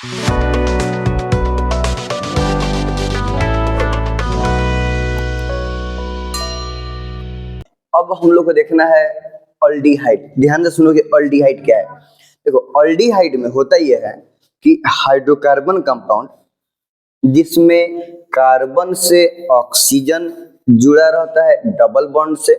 अब हम लोग को देखना है अल्डिहाइड। ध्यान से सुनो कि अल्डिहाइड क्या है। देखो अल्डिहाइड में होता यह है कि हाइड्रोकार्बन कंपाउंड जिसमें कार्बन से ऑक्सीजन जुड़ा रहता है डबल बॉन्ड से,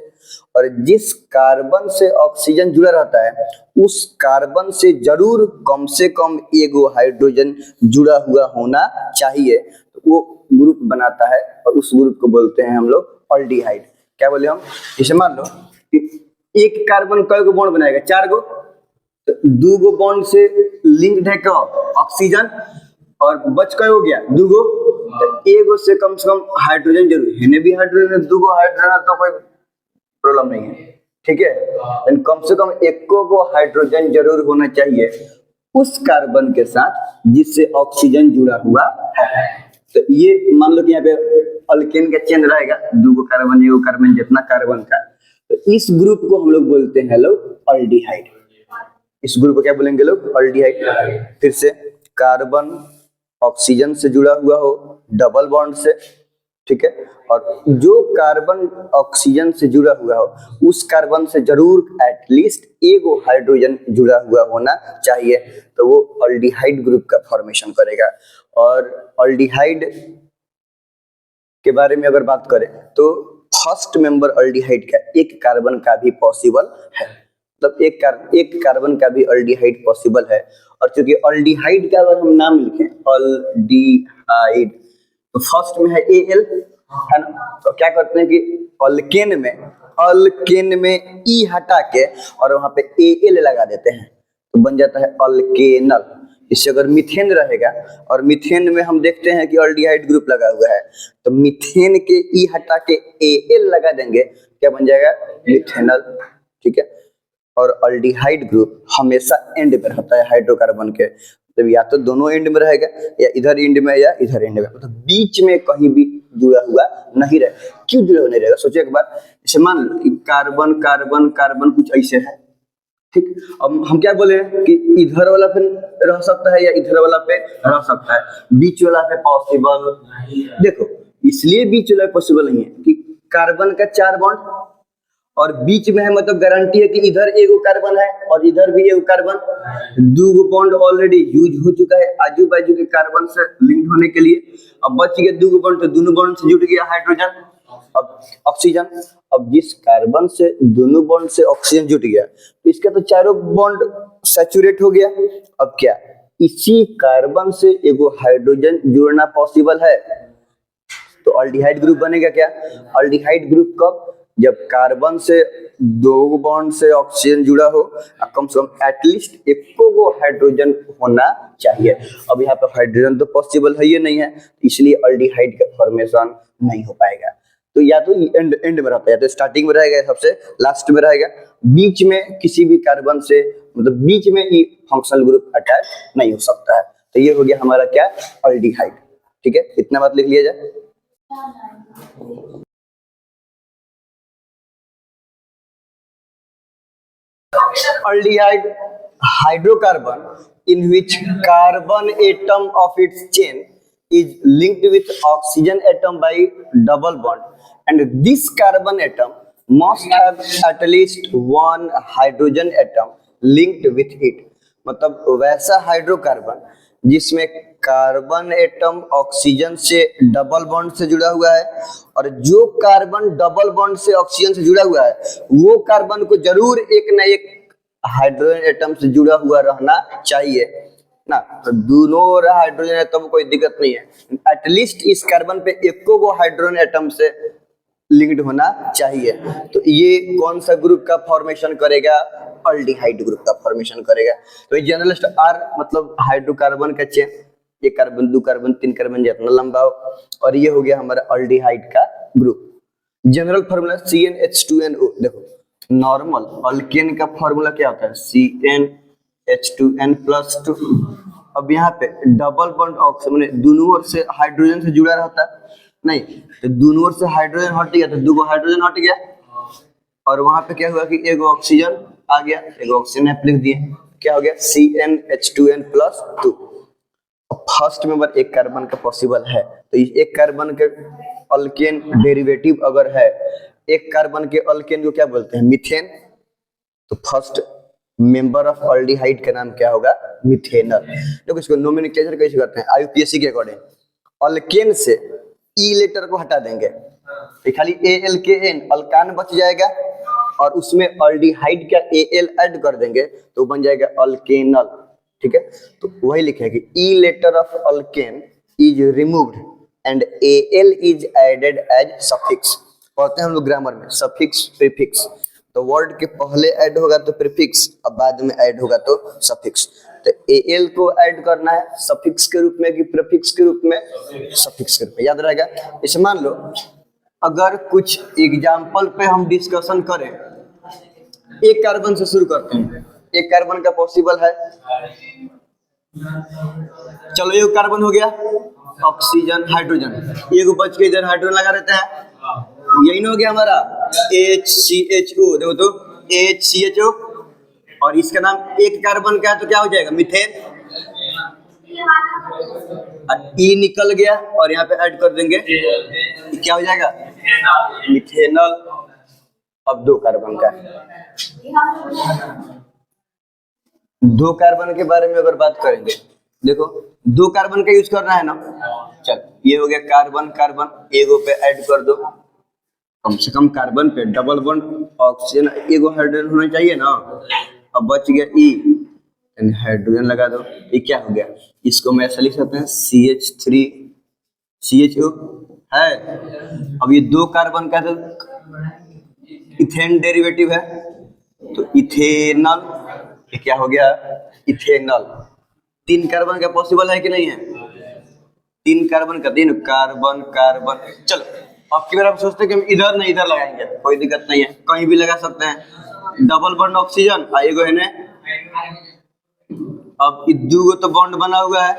और जिस कार्बन से ऑक्सीजन जुड़ा रहता है उस कार्बन से जरूर कम से कम एगो हाइड्रोजन जुड़ा हुआ होना चाहिए, तो वो ग्रुप बनाता है और उस ग्रुप को बोलते हैं हम लोग अल्डिहाइड। क्या बोले हम, जैसे मान लो कि एक कार्बन कई गो बॉन्ड बनाएगा, 4 गो, तो 2 गो बॉन्ड से लिंक्ड है क्या ऑक्सीजन, और बच कई हो गया 2 गो, तो एगो से कम हाइड्रोजन जरूर है, भी हाइड्रोजन 2 गो हाइड्रोजन तो कोई प्रॉब्लम नहीं है, ठीक है। लेकिन कम से कम एको गो हाइड्रोजन जरूर होना चाहिए उस कार्बन के साथ जिससे ऑक्सीजन जुड़ा हुआ है। तो ये मान लो कि यहाँ पे अल्केन का चेन रहेगा, 2 गो कार्बन, एगो कार्बन, जितना कार्बन का, तो इस ग्रुप को हम लोग बोलते हैं लोग अल्डिहाइड। इस ग्रुप को क्या बोलेंगे लोग, अल्डिहाइड। फिर से कार्बन ऑक्सीजन से जुड़ा हुआ हो डबल बॉन्ड से, ठीक है, और जो कार्बन ऑक्सीजन से जुड़ा हुआ हो उस कार्बन से जरूर एटलीस्ट एगो हाइड्रोजन जुड़ा हुआ होना चाहिए, तो वो अल्डिहाइड ग्रुप का फॉर्मेशन करेगा। और अल्डिहाइड के बारे में अगर बात करें तो फर्स्ट मेंबर अल्डिहाइड का एक कार्बन का भी पॉसिबल है, मतलब एक कार्बन का भी अल्डिहाइड पॉसिबल है। और चूंकि अल्डिहाइड का अगर हम नाम लिखें अल्डिहाइड, तो फर्स्ट में है एल, है ना, तो क्या करते हैं कि अल्केन में ई हटा के और वहां पे एल लगा देते हैं, तो बन जाता है अल्केनल। इससे अगर मीथेन रहेगा, और मीथेन में हम देखते हैं कि अल्डिहाइड ग्रुप लगा हुआ है, तो मीथेन के ई हटा के एल लगा देंगे, क्या बन जाएगा, मिथेनल, ठीक है। और अल्डिहाइड ग्रुप हमेशा एंड में रहता है हाइड्रोकार्बन के, मतलब या तो दोनों एंड में रहेगा या इधर एंड में या इधर एंड में, मतलब बीच में कहीं भी जुड़ा हुआ नहीं रहेगा। क्यों जुड़ा हुआ नहीं रहेगा, सोचिए एक बार। जैसे मान लो कि कार्बन कार्बन कार्बन कुछ ऐसे है, ठीक, अब हम क्या बोले कि इधर वाला पे रह सकता है या इधर वाला पे रह सकता है, बीच वाला पे पॉसिबल। देखो इसलिए बीच वाला पॉसिबल नहीं है कि कार्बन का 4 बॉन्ड और बीच में है, मतलब गारंटी है कि इधर एगो कार्बन है और इधर भी एगो कार्बन, 2 गो बॉन्ड ऑलरेडी यूज हो चुका है आजू बाजू के कार्बन से लिंक होने के लिए। अब बच गया 2 गो बॉन्ड, तो दोनों बॉन्ड से जुड़ गया हाइड्रोजन, अब ऑक्सीजन। अब जिस कार्बन से दोनों बॉन्ड से ऑक्सीजन जुट गया तो इसका तो चारों बॉन्ड सैचुरेट हो गया। अब क्या इसी कार्बन से एगो हाइड्रोजन जुड़ना पॉसिबल है, तो अल्डिहाइड ग्रुप बनेगा। क्या अल्डिहाइड ग्रुप कब, जब कार्बन से 2 बॉन्ड से ऑक्सीजन जुड़ा हो, कम से कम एटलीस्ट एको गो हाइड्रोजन होना चाहिए। अब यहाँ पे हाइड्रोजन तो पॉसिबल है ये नहीं है, इसलिए अल्डिहाइड का फॉर्मेशन नहीं हो पाएगा। तो या तो एंड में रहता है, या तो स्टार्टिंग में रहेगा, सबसे लास्ट में रहेगा, बीच में किसी भी कार्बन से, मतलब बीच में ही फंक्शनल ग्रुप अटैच नहीं हो सकता है। तो ये हो गया हमारा क्या, अल्डिहाइड, ठीक है, इतना बात लिख लिया जाए। Aldehyde, hydrocarbon in which carbon atom of its chain is linked with oxygen atom by double bond, and this carbon atom must have at least one hydrogen atom linked with it। मतलब वैसा hydrocarbon जिसमें carbon atom oxygen से double bond से जुड़ा हुआ है, और जो कार्बन डबल बॉन्ड से ऑक्सीजन से जुड़ा हुआ है वो कार्बन को जरूर एक ना एक हाइड्रोजन एटम से जुड़ा हुआ रहना चाहिए ना। तो दोनों हाइड्रोजन एटम कोई दिक्कत नहीं है, एटलीस्ट इस कार्बन पे एको गो हाइड्रोजन एटम से लिंक्ड होना चाहिए। तो ये कौन सा ग्रुप का फॉर्मेशन करेगा, अल्डिहाइड ग्रुप का फॉर्मेशन करेगा। तो ये जनरलिस्ट आर मतलब हाइड्रोकार्बन का चेन, एक कार्बन 2 कार्बन 3 कार्बन जितना लंबा हो, और ये हो गया हमारा अल्डिहाइड का ग्रुप। General formula CnH2nO। देखो नॉर्मल अल्केन का फार्मूला क्या होता है, CnH2n+2। अब यहाँ पे डबल बॉन्ड ऑक्सीजन दोनों ओर से हाइड्रोजन से जुड़ा रहता है, नहीं तो दोनों ओर से हाइड्रोजन हट गया तो 2 गो हाइड्रोजन हट गया, और वहां पे क्या हुआ कि एगो ऑक्सीजन आ गया, एगो ऑक्सीजन लिख दिए, क्या हो गया CnH2n+2। फर्स्ट मेंबर एक कार्बन का पॉसिबल है, तो इस एक कार्बन के अल्केन डेरिवेटिव अगर है, एक कार्बन के अल्केन को क्या बोलते हैं, मीथेन। तो फर्स्ट मेंबर ऑफ अल्डिहाइड का नाम क्या होगा, मिथेनल। देखो इसको नोमेनक्लेचर कैसे करते हैं आईयूपीएससी के अकॉर्डिंग, अल्केन से ई लेटर को हटा देंगे तो खाली ALKN अल्कान बच जाएगा, और उसमें अल्डिहाइड का AL ऐड कर देंगे तो बन जाएगा अल्केनल। ठीक है, तो वही लिखे कि e letter of alkane is removed and AL is added as suffix. पढ़ते हैं हम लोग ग्रामर में सफिक्स प्रीफिक्स, तो वर्ड के पहले ऐड होगा तो प्रीफिक्स और बाद में ऐड होगा तो सफिक्स। तो AL को ऐड करना है सफिक्स के रूप में कि प्रीफिक्स के रूप में, सफिक्स के रूप में, याद रहेगा। इसे मान लो अगर कुछ एग्जाम्पल पे हम डिस्कशन करें, एक कार्बन से शुरू करते हैं, एक कार्बन का पॉसिबल है, चलो एक कार्बन हो गया, ऑक्सीजन हाइड्रोजन, एक बच के इधर हाइड्रोजन लगा देते हैं, यही ना हो गया हमारा HCHO। देखो तो HCHO, और इसका नाम एक कार्बन का है तो क्या हो जाएगा, मीथेन। ई निकल गया और यहाँ पे ऐड कर देंगे, क्या हो जाएगा, मिथेनल। अब दो कार्बन का, दो कार्बन के बारे में अगर बात करेंगे, देखो दो कार्बन का यूज करना है ना, चल ये हो गया कार्बन कार्बन, एगो पे ऐड कर दो, कम से कम कार्बन पे डबल बॉन्ड ऑक्सीजन एगो हाइड्रोजन होना चाहिए ना। अब बच गया ई, हाइड्रोजन लगा दो, ये क्या हो गया, इसको मैं ऐसा लिख सकते हैं CH3CHO है। अब ये दो कार्बन का तो इथेन डेरिवेटिव है, तो इथेनल, ये क्या हो गया, इथेनल। तीन कार्बन का पॉसिबल है कि नहीं है, तीन कार्बन का, तीन कार्बन कार्बन। चलो अब की बार आप सोचते हैं कि हम इधर नहीं इधर लगाएंगे, कोई दिक्कत नहीं है, कहीं भी लगा सकते हैं। डबल बॉन्ड ऑक्सीजन आएगा है ना, अब दो गो तो बॉन्ड बना हुआ है,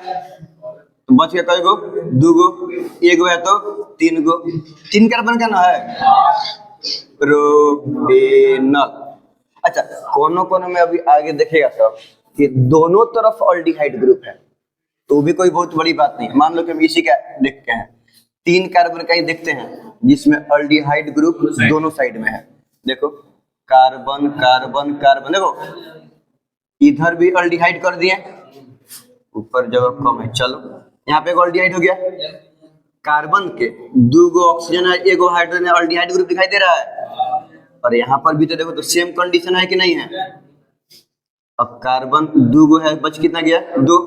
तो बच गया कई गो, दो गो, एक गो है तो तीन गो, तीन कार्बन का ना है, प्रोपेनल। अच्छा कोनो कोनो में अभी आगे देखेगा सब कि दोनों तरफ अल्डिहाइड ग्रुप है, तो भी कोई बहुत बड़ी बात नहीं है। मान लो कि हम इसी का देखते हैं, तीन कार्बन का ही देखते हैं जिसमें अल्डिहाइड ग्रुप दोनों साइड में है। देखो कार्बन कार्बन कार्बन, देखो इधर भी अल्डिहाइड कर दिए, ऊपर जगह कम है, चलो यहाँ पे अल्डिहाइड हो गया, कार्बन के दो गो ऑक्सीजन है, एगो हाइड्रोजन है, अल्डिहाइड ग्रुप दिखाई दे रहा है। और यहाँ पर भी तो देखो तो सेम कंडीशन है कि नहीं है। अब कार्बन दो गो है, बच कितना गया, दो।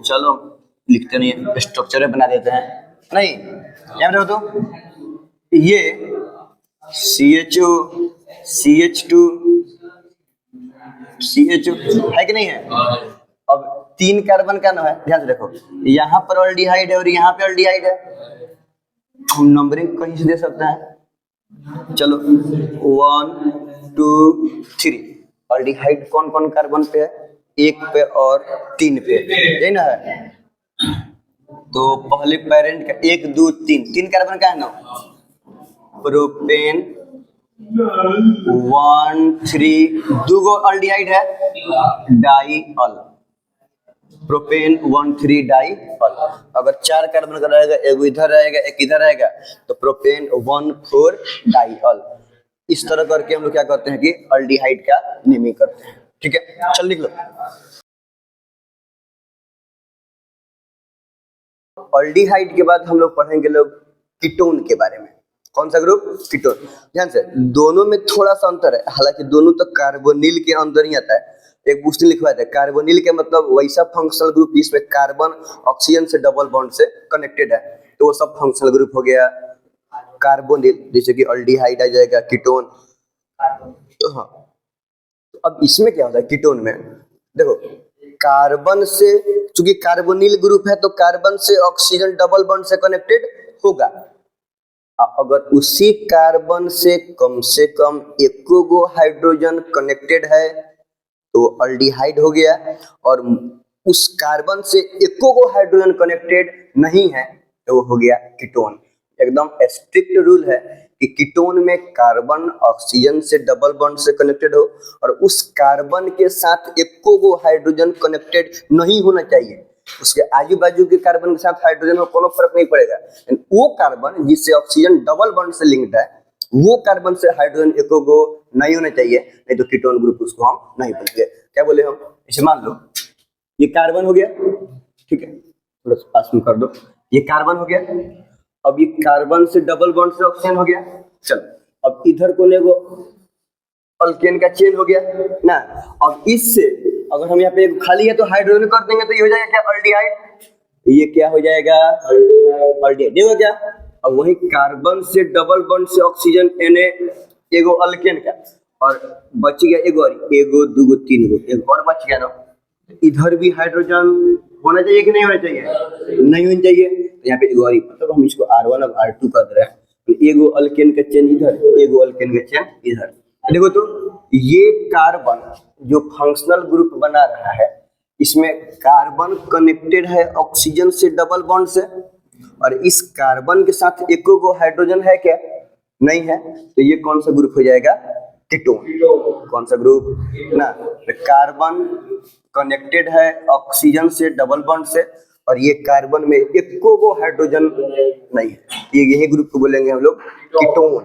चलो लिखते नहीं है, स्ट्रक्चर बना देते हैं, नहीं यहाँ देखो तो ये CHO CH2 CHO है कि नहीं है। अब तीन कार्बन का नाम है, ध्यान से देखो, यहाँ पर अल्डिहाइड है और यहाँ पे अल्डिहाइड है, हम नंबरिंग कहीं से दे सकते हैं। चलो 1 2 3, अल्डिहाइड कौन कौन कार्बन पे है, एक पे और तीन पे, यही ना है। तो पहले पेरेंट का 1 2 3, तीन कार्बन का है ना, प्रोपेन 1 3, दो गो अल्डिहाइड है, डाइअल, प्रोपेन 1 3 डाइअल। अगर चार कार्बन का रहेगा, एक इधर रहेगा एक इधर रहेगा, तो प्रोपेन 1 4 डाइअल। इस तरह करके हम लोग क्या करते हैं कि अल्डिहाइड का नेमिंग करते हैं। ठीक है, चल लिख लो। अल्डिहाइड के बाद हम लोग पढ़ेंगे लोग कीटोन के बारे में। कौन सा ग्रुप, कीटोन। ध्यान से, दोनों में थोड़ा सा अंतर है, हालांकि दोनों तो कार्बोनिल के अंदर ही आता है। एक पुस्तक लिखवाया था, कार्बोनिल के मतलब वैसा फंक्शनल ग्रुप जिसमें कार्बन ऑक्सीजन से डबल बॉन्ड से कनेक्टेड है, तो वो सब फंक्शनल ग्रुप हो गया कार्बोनिल, जैसे कि अल्डिहाइड आ जाएगा, कीटोन। तो हाँ, तो अब इसमें क्या होता है कीटोन में, देखो कार्बन से, चूंकि कार्बोनिल ग्रुप है तो कार्बन से ऑक्सीजन डबल बॉन्ड से कनेक्टेड होगा। अगर उसी कार्बन से कम एक गो हाइड्रोजन कनेक्टेड है तो अल्डिहाइड हो गया, और उस कार्बन से एको गो हाइड्रोजन कनेक्टेड नहीं है तो वो हो गया कीटोन। एकदम स्ट्रिक्ट रूल है कि कीटोन में कार्बन ऑक्सीजन से डबल बॉन्ड से कनेक्टेड हो और उस कार्बन के साथ एको गो हाइड्रोजन कनेक्टेड नहीं होना चाहिए। उसके आजू बाजू के कार्बन के साथ हाइड्रोजन में कोनो फर्क नहीं पड़ेगा। वो कार्बन जिससे ऑक्सीजन डबल बॉन्ड से लिंक्ड है, वो कार्बन से हाइड्रोजन एको को नहीं होना चाहिए, नहीं तो कीटोन ग्रुप उसको हम नहीं बोलेंगे। क्या बोले हम? इसे मान लो ये कार्बन हो गया, ठीक है, थोड़ा सा पास में कर दो, ये कार्बन हो गया। अब ये कार्बन से डबल बॉन्ड से ऑक्सीजन हो गया। चलो अब इधर कोने को अल्केन का चेन हो गया ना। अब इससे अगर हम यहाँ पे खाली है तो हाइड्रोजन कर देंगे तो ये हो जाएगा क्या? अल्डिहाइड। ये क्या हो जाएगा? अल्डिहाइड। देखो क्या, अब वही कार्बन से डबल बॉन्ड से ऑक्सीजन Na एगो अल्केन का, और बच गया एगो और एगो दूगो तीन गो, एगो और बच गया ना। इधर भी हाइड्रोजन होना चाहिए कि नहीं होना चाहिए? नहीं होना चाहिए। तो यहाँ पे एगो और, मतलब हम इसको R1 और R2 कर दे रहे हैं, तो एगो अल्केन का चेन इधर, एगो अल्केन का चेन इधर। देखो तो ये कार्बन जो फंक्शनल ग्रुप बना रहा है, इसमें कार्बन कनेक्टेड है ऑक्सीजन से डबल बॉन्ड से, और इस कार्बन के साथ एको को हाइड्रोजन है क्या? नहीं है। तो ये कौन सा ग्रुप हो जाएगा? कीटोन। कौन सा ग्रुप ना? तो कार्बन कनेक्टेड है ऑक्सीजन से डबल बॉन्ड से, और ये कार्बन में एको को हाइड्रोजन नहीं है, ये यही ग्रुप को बोलेंगे हम लोग कीटोन।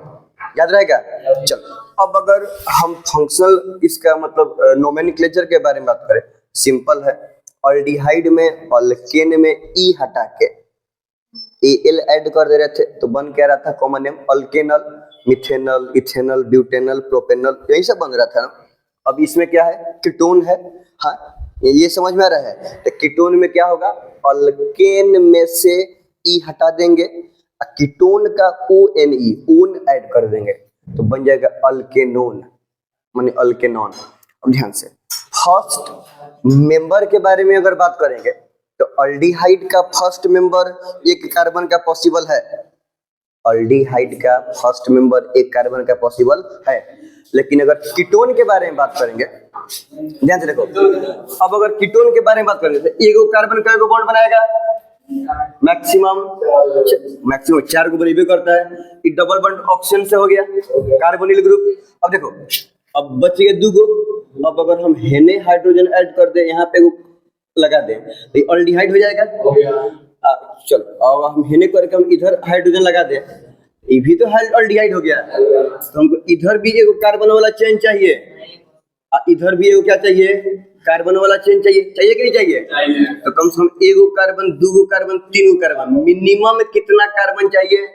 याद रहेगा? चलो अब अगर हम फंक्शनल इसका मतलब नोमेनक्लेचर के बारे में बात करें, सिंपल है। अल्डिहाइड में अल्केन में ई हटा के एल ऐड कर दे रहे थे तो बन क्या रहा था? Common name alkanal, methanal, ethanal, butanal, propanal, यही सब बन रहा था ना। अब इसमें क्या है? कीटोन है। हाँ ये समझ में आ रहा है? तो कीटोन में क्या होगा? अल्केन में से ई हटा देंगे, कीटोन का ONE ओन ऐड कर देंगे तो बन जाएगा अल्केनोन, माने अल्केनॉन। अब ध्यान से फर्स्ट मेंबर के बारे में अगर बात करेंगे तो अल्डिहाइड का फर्स्ट मेंबर एक कार्बन का पॉसिबल है। अल्डिहाइड का फर्स्ट मेंबर एक कार्बन का पॉसिबल है। लेकिन अगर कीटोन के बारे में बात करेंगे, ध्यान से देखो, अब अगर कीटोन के बारे में बात करेंगे तो एगो कार्बन का एगो बॉन्ड बनाएगा, मैक्सिमम 4 को बनेबे करता है। ये डबल बॉन्ड ऑक्सीजन से हो गया कार्बोनिल ग्रुप। अब देखो अब बच गए दूगो। अब अगर हम हेने हाइड्रोजन ऐड कर दे, यहाँ पे लगा दे तो ये अल्डिहाइड हो जाएगा। चलो अब हम हेने करके हम इधर हाइड्रोजन लगा दे, ये भी तो अल्डिहाइड हो गया। तो हमको इधर भी एगो कार्बन वाला चेन चाहिए, इधर भी एगो क्या चाहिए? कार्बन वाला चेन चाहिए। चाहिए कि नहीं चाहिए? तो कम से कम एगो कार्बन, दूगो कार्बन, तीन गो कार्बन, मिनिमम कितना कार्बन चाहिए?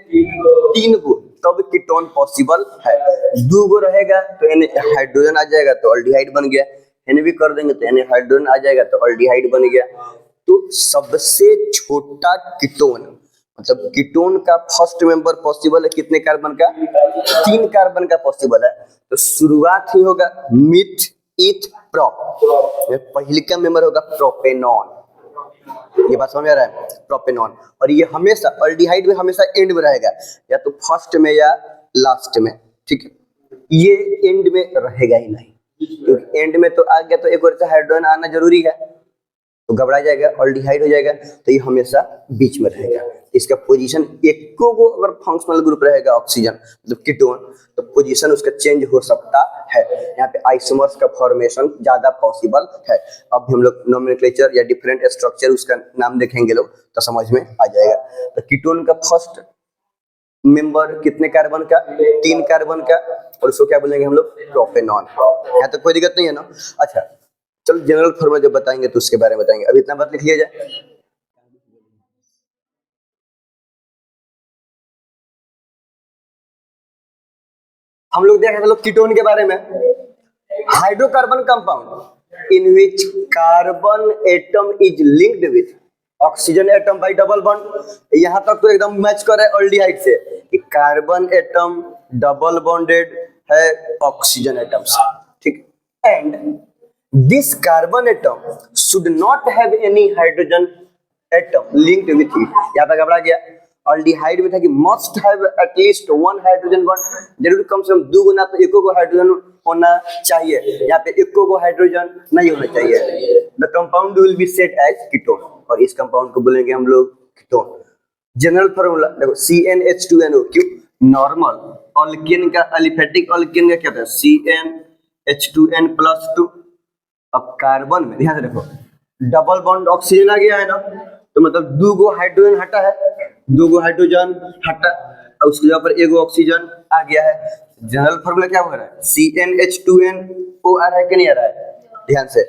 3 गो, तब कीटोन पॉसिबल है। 2 गो रहेगा तो हाइड्रोजन आ जाएगा तो अल्डिहाइड बन गया, एन भी कर देंगे तो हाइड्रोजन आ जाएगा तो अल्डिहाइड बन गया। तो सबसे छोटा कीटोन, मतलब कीटोन का फर्स्ट मेंबर पॉसिबल है कितने कार्बन का? 3 कार्बन का पॉसिबल है। तो शुरुआत ही होगा मिथ, इथ, प्रोप। पहले का मेंबर होगा प्रोपेनॉन। ये बात समझ आ रहा है? प्रोपेनॉन। और ये हमेशा अल्डिहाइड में हमेशा एंड में रहेगा, या तो फर्स्ट में या लास्ट में, ठीक है। ये एंड में रहेगा ही नहीं, क्योंकि एंड में तो आ गया तो एक और से हाइड्रोजन आना जरूरी है, तो घबरा जाएगा, अल्डिहाइड हो जाएगा। तो ये हमेशा बीच में रहेगा। इसका पोजीशन एको को अगर फंक्शनल ग्रुप रहेगा ऑक्सीजन मतलब कीटोन, तो पोजीशन उसका चेंज हो सकता है। यहाँ पे आइसोमर्स का फॉर्मेशन ज्यादा पॉसिबल है। अब हम लोग नोमेनक्लेचर या डिफरेंट स्ट्रक्चर उसका नाम देखेंगे लोग तो समझ में आ जाएगा। तो कीटोन का फर्स्ट मेंबर कितने कार्बन का? 3 कार्बन का, और उसको क्या बोलेंगे हम लोग? प्रोपेनॉन। यहाँ तक कोई दिक्कत नहीं है ना? अच्छा चलो जनरल फॉर्मूला जब बताएंगे तो उसके बारे में बताएंगे, अभी इतना बात लिख लिया जाए। हम लोग देखें लोग कीटोन के बारे में, hydrocarbon compound in which carbon atom is linked with oxygen atom by double bond. यहाँ तक तो एकदम मैच करे अल्डिहाइड से कि कार्बन एटम डबल बॉन्डेड है ऑक्सीजन एटम से, ठीक। And this carbon atom should not have any hydrogen atom linked with it। यहाँ पे घबरा गया, अल्डिहाइड में था कि must have at least 1 hydrogen bond, जरूर कम से कम 2 गुना तो एको को हाइड्रोजन होना चाहिए। यहाँ पे एको को हाइड्रोजन नहीं होना चाहिए। The compound will be set as ketone, और इस कंपाउंड को बोलेंगे हम लोग कीटोन। जनरल फॉर्मूला देखो CnH2NO, क्यों? नॉर्मल अल्केन का, एलिफेटिक अल्केन का क्या था? CnH2n+2। अब कार्बन में ध्यान से देखो, डबल बॉन्ड ऑक्सीजन आ गया है ना, तो मतलब दो गो हाइड्रोजन हटा है, दो गो हाइड्रोजन हटा और उसके जगह पर एगो ऑक्सीजन आ गया है। जनरल फॉर्मूला क्या हो रहा है, CnH2nO आ रहा है कि नहीं आ रहा है, ध्यान से।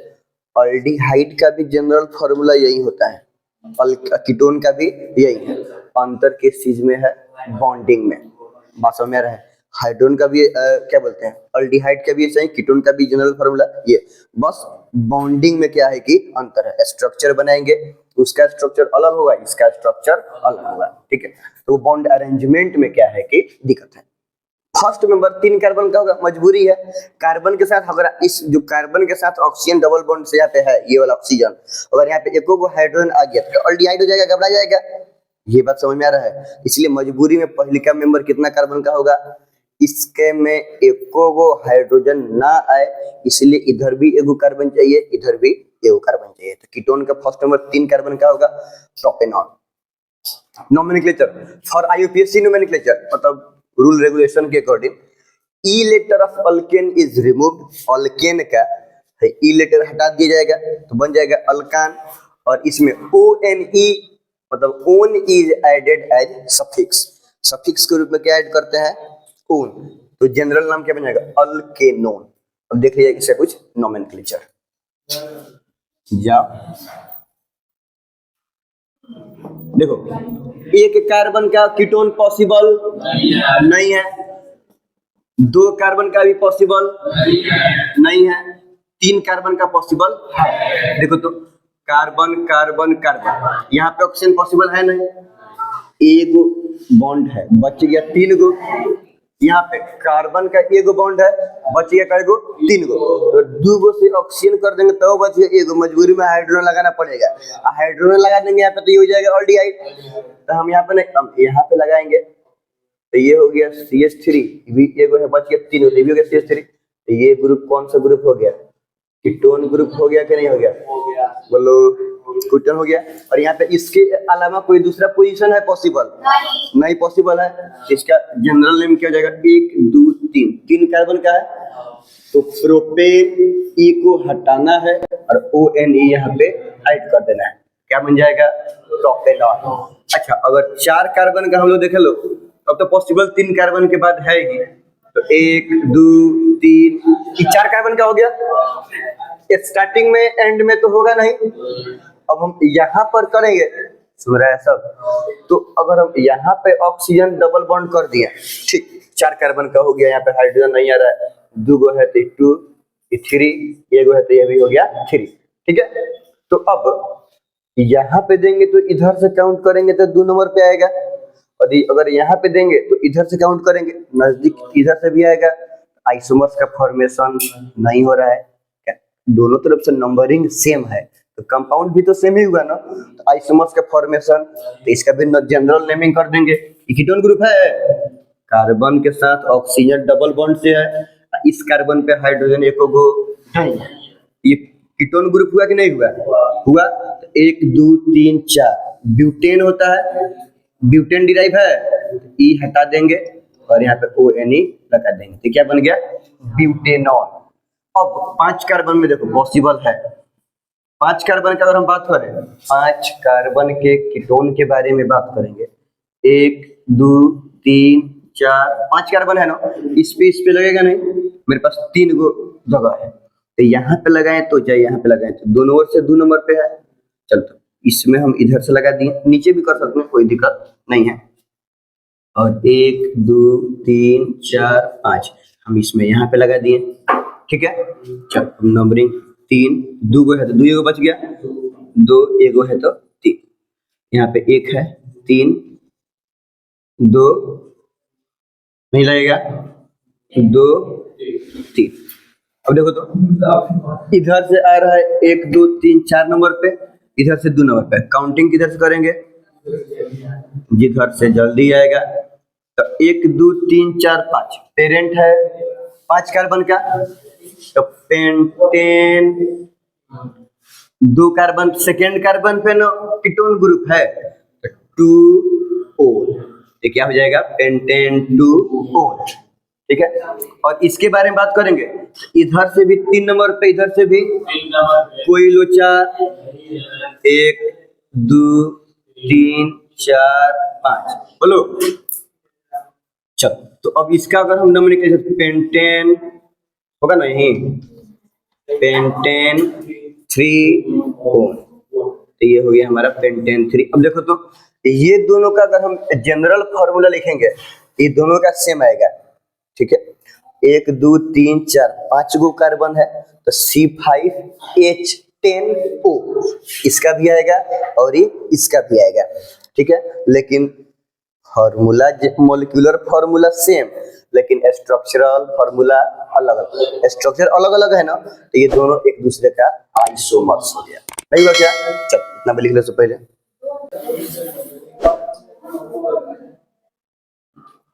अल्डिहाइड का भी जनरल फॉर्मूला यही होता है, कीटोन का भी यही है, अंतर किस चीज में है, बॉन्डिंग में। बात समझ में आ रहा है। हाइड्रोजन का भी क्या बोलते हैं, अल्डिहाइड का भी ऐसा ही, कीटोन का भी जनरल फॉर्मूला ये, बस बॉन्डिंग में क्या है कि अंतर है। स्ट्रक्चर बनाएंगे, उसका स्ट्रक्चर अलग होगा, इसका स्ट्रक्चर अलग होगा, ठीक है। तो बॉन्ड अरेंजमेंट में क्या है कि दिक्कत है। फर्स्ट मेंबर 3 कार्बन का होगा, मजबूरी है। कार्बन के साथ अगर इस जो कार्बन के साथ ऑक्सीजन डबल बॉन्ड से यहाँ पे है, ये वाला ऑक्सीजन, अगर यहाँ पे एको को हाइड्रोजन आ गया तो अल्डिहाइड हो जाएगा, घबरा जाएगा। ये बात समझ में आ रहा है। इसलिए मजबूरी में पहले का मेंबर कितना कार्बन का होगा, इसके में एको को हाइड्रोजन ना आए, इसलिए इधर भी एगो कार्बन चाहिए, इधर भी एगो कार्बन चाहिए। तो कीटोन का फर्स्ट नंबर 3 कार्बन का होगा, propanone. Nomenclature for IUPAC nomenclature मतलब रूल रेगुलेशन के according, e letter of alkane is removed, alkane का ई लेटर हटा दिया जाएगा तो बन जाएगा अल्कान, और इसमें ONE मतलब one is added as suffix, suffix के रूप में क्या ऐड करते हैं, ओन, तो जनरल नाम क्या बन जाएगा, अल्केनोन। अब देख लीजिए इसका कुछ नोमेनक्लेचर। जाओ देखो, एक कार्बन का कीटोन पॉसिबल नहीं है, 2 कार्बन का भी पॉसिबल नहीं है, 3 कार्बन का पॉसिबल है। देखो तो कार्बन कार्बन कार्बन, यहाँ पे ऑक्सीजन पॉसिबल है नहीं, एगो बॉन्ड है, बच गया 3 गो। यहाँ पे कार्बन का एगो बॉन्ड है, बच गया कई गो, 3 गो, तो 2 गो से ऑक्सीजन कर देंगे तो बच गया एगो, मजबूरी में हाइड्रोजन लगाना पड़ेगा। हाइड्रोजन लगा देंगे यहाँ पे तो ये हो जाएगा अल्डिहाइड, तो हम यहाँ पे नहीं, हम यहाँ पे लगाएंगे तो ये हो गया CH3, भी एगो है, बच गया 3 गो, ये भी हो गया CH3। तो ये ग्रुप कौन सा ग्रुप हो गया, कीटोन ग्रुप हो गया कि नहीं हो गया, बोलो कीटोन हो गया। और यहाँ पे इसके अलावा कोई दूसरा पोजीशन है पॉसिबल, नहीं पॉसिबल है। इसका जनरल नेम क्या हो जाएगा, 1 2 3 कार्बन का है, तो प्रोपेन ई को हटाना है और ONE यहाँ पे ऐड कर देना है, क्या बन जाएगा, प्रोपेनॉन। अच्छा, अगर 4 कार्बन का हम लोग देख लो, अब तो पॉसिबल 3 कार्बन के बाद है ही, तो 1 2 3 4 कार्बन का हो गया। स्टार्टिंग में एंड में तो होगा नहीं, अब हम यहाँ पर करेंगे, सुन रहे हैं सब, तो अगर हम यहाँ पे ऑक्सीजन डबल बॉन्ड कर दिए, ठीक, 4 कार्बन का हो गया, यहाँ पे हाइड्रोजन नहीं आ रहा है, 2 गो है तो 2, 3, एगो है तो ये भी हो गया 3, ठीक है। तो अब यहाँ पे देंगे तो इधर से काउंट करेंगे तो 2 नंबर पे आएगा, और अगर यहाँ पे देंगे तो इधर से काउंट करेंगे, नजदीक इधर से भी आएगा। आइसोमर्स का फॉर्मेशन नहीं हो रहा है, दोनों तरफ से नंबरिंग सेम है, तो कंपाउंड भी तो सेम ही हुआ ना, तो आइसोमर्स का फॉर्मेशन, तो इसका भी जनरल नेमिंग कर देंगे। कीटोन ग्रुप है, कार्बन के साथ ऑक्सीजन डबल बॉन्ड से है, इस कार्बन पे हाइड्रोजन एको गो, ये कीटोन ग्रुप हुआ कि नहीं हुआ, हुआ। तो 1 2 3 4 ब्यूटेन होता है, ब्यूटेन डिराइव है, ई हटा देंगे और यहाँ पे ONE लगा देंगे, तो क्या बन गया, ब्यूटेनॉल। अब 5 कार्बन में देखो पॉसिबल है, 5 कार्बन का अगर हम बात करें, 5 कार्बन के कीटोन के बारे में बात करेंगे, 1 2 3 4 5 कार्बन है ना, इस पे लगेगा नहीं, मेरे पास 3 गो जगह है, तो यहाँ पे लगाएं तो चाहे यहाँ पे लगाएं तो दोनों ओर से 2 नंबर पे है। चल तो इसमें हम इधर से लगा दिए, नीचे भी कर सकते हैं, कोई दिक्कत नहीं है। और 1 2 3 4 5 हम इसमें यहाँ पे लगा दिए, ठीक है। चल नंबरिंग 3, 2 गो है तो 2 एगो बच गया, 2 एगो है तो 3, यहाँ पे 1 है 3 2 नहीं लगेगा, 2 3। अब देखो तो इधर से आ रहा है 1 2 3 4 नंबर पे, इधर से 2 नंबर पे, काउंटिंग किधर से करेंगे, जिधर से जल्दी आएगा। तो 1 2 3 4 5 पेरेंट है 5 कार्बन का, तो पेंटेन 2 कार्बन, सेकेंड कार्बन पे नो कीटोन ग्रुप है, 2 ओन, ये क्या हो जाएगा, पेंटेन 2 ओन। ठीक है। और इसके बारे में बात करेंगे, इधर से भी 3 नंबर पे, इधर से भी कोई लोचा 1 2 3 4 5, बोलो। चलो, तो अब इसका अगर हम नोमेनक्लेचर पेंटेन होगा ना, यही पेंटेन 3 तो ये हो गया हमारा पेंटेन 3। अब देखो तो ये दोनों का अगर हम जनरल फॉर्मूला लिखेंगे, ये दोनों का सेम आएगा, ठीक है। 1 2 3 4 5 गो कार्बन है, तो C5H10O इसका भी आएगा और ये इसका भी आएगा, ठीक है। लेकिन फॉर्मूला, मॉलिक्यूलर फॉर्मूला सेम, लेकिन स्ट्रक्चरल फॉर्मूला अलग अलग, स्ट्रक्चर अलग अलग है ना, तो ये दोनों एक दूसरे का आइसोमर्स हो गया। नहीं हुआ क्या? चल इतना भी लिख लो पहले।